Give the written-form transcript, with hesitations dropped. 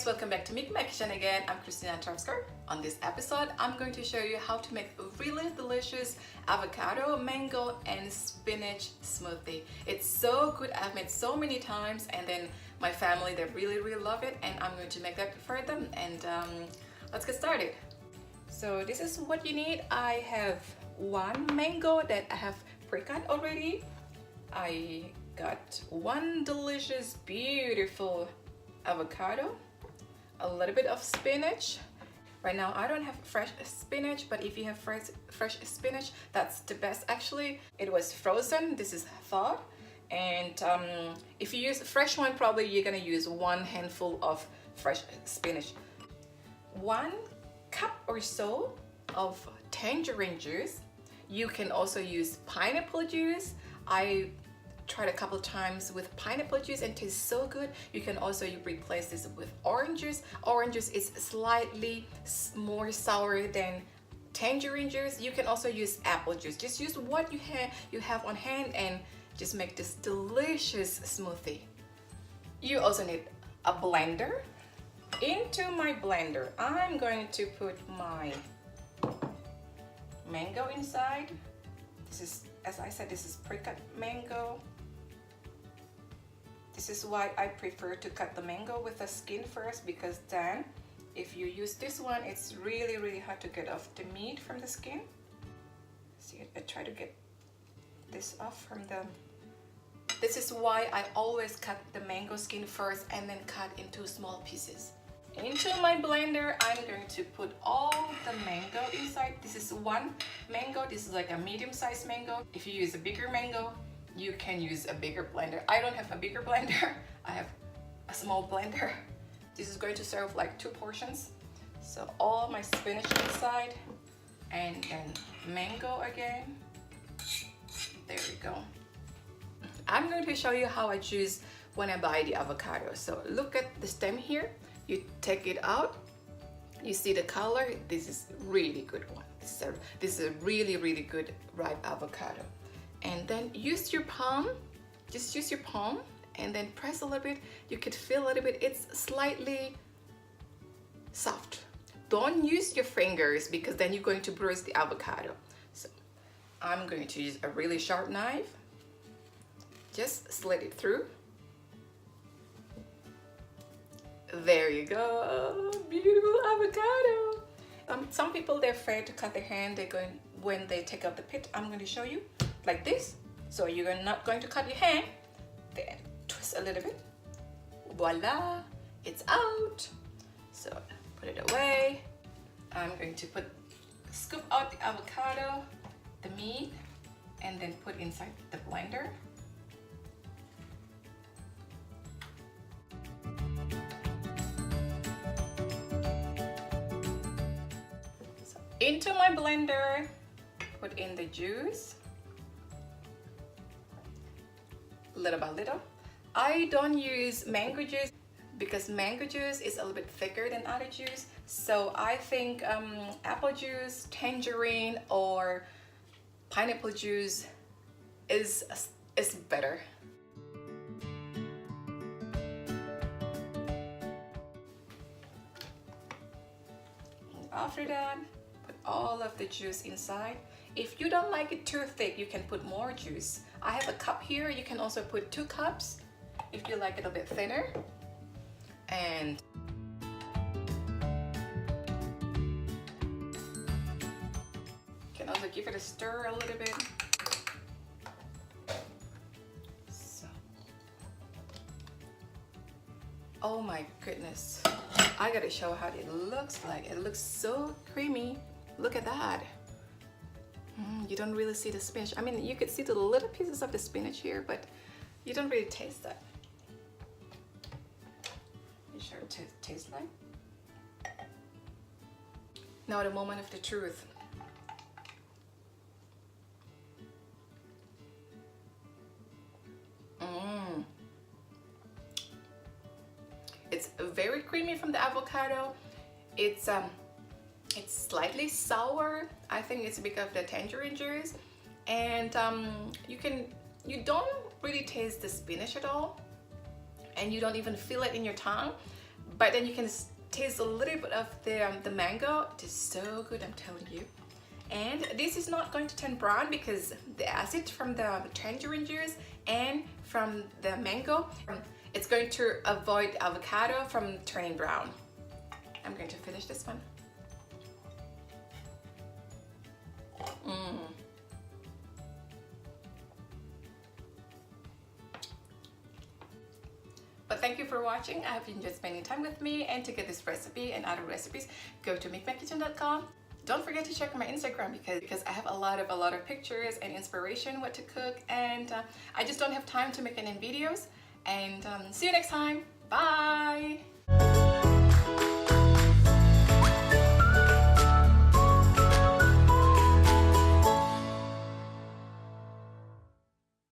Welcome back to Mick Mack again. I'm Christina. On this episode, I'm going to show you how to make a really delicious avocado, mango, and spinach smoothie. It's so good. I've made so many times, and then my family, they really love it, and I'm going to make that for them. And let's get started. So this is what you need. I have one mango that I have pre-cut already. I got one delicious, beautiful avocado, a little bit of spinach. Right now I don't have fresh spinach, but if you have fresh spinach, that's the best. Actually, it was frozen. This is thawed, and if you use a fresh one, probably you're gonna use one handful of fresh spinach. 1 cup or so of tangerine juice. You can also use pineapple juice. I tried a couple times with pineapple juice and it tastes so good. You can also replace this with orange juice. Orange juice is slightly more sour than tangerine juice. You can also use apple juice. Just use what you have on hand and just make this delicious smoothie. You also need a blender. Into my blender, I'm going to put my mango inside. This is, as I said, this is pre-cut mango. This is why I prefer to cut the mango with the skin first, because then if you use this one, it's really hard to get off the meat from the skin. See, I try to get this off from the... This is why I always cut the mango skin first and then cut into small pieces. Into my blender, I'm going to put all the mango inside. This is one mango. This is like a medium-sized mango. If you use a bigger mango, you can use a bigger blender. I don't have a bigger blender. I have a small blender. This is going to serve like 2 portions. So all my spinach inside, and then mango again. There we go. I'm going to show you how I choose when I buy the avocado. So look at the stem here. You take it out. You see the color. This is really good one. This is a really good ripe avocado. And then use your palm. Just use your palm and then press a little bit. You could feel a little bit. It's slightly soft. Don't use your fingers because then you're going to bruise the avocado. So I'm going to use a really sharp knife. Just slit it through. There you go, beautiful avocado. Some people, they're afraid to cut their hand. When they take out the pit, I'm going to show you like this. So you're not going to cut your hand, then twist a little bit. Voila, it's out. So put it away. I'm going to scoop out the avocado, the meat, and then put inside the blender. Into my blender, put in the juice, little by little. I don't use mango juice because mango juice is a little bit thicker than other juice. So I think apple juice, tangerine, or pineapple juice is better. And after that, all of the juice inside. If you don't like it too thick, you can put more juice. I have a cup here. You can also put 2 cups if you like it a bit thinner. And you can also give it a stir a little bit. So. Oh my goodness. I gotta show how it looks like. It looks so creamy. Look at that. You don't really see the spinach. I mean, you could see the little pieces of the spinach here, but you don't really taste that. You sure it tastes like? Now the moment of the truth. very creamy from the avocado. It's slightly sour. I think it's because of the tangerine juice, and you don't really taste the spinach at all, and you don't even feel it in your tongue, but then you can taste a little bit of the mango. It is so good, I'm telling you. And this is not going to turn brown because the acid from the tangerine juice and from the mango, it's going to avoid avocado from turning brown. I'm going to finish this one. But thank you for watching. I hope you enjoyed spending time with me, and to get this recipe and other recipes, go to mickmackkitchen.com. Don't forget to check my Instagram because I have a lot of pictures and inspiration what to cook, and I just don't have time to make any videos. And see you next time. Bye.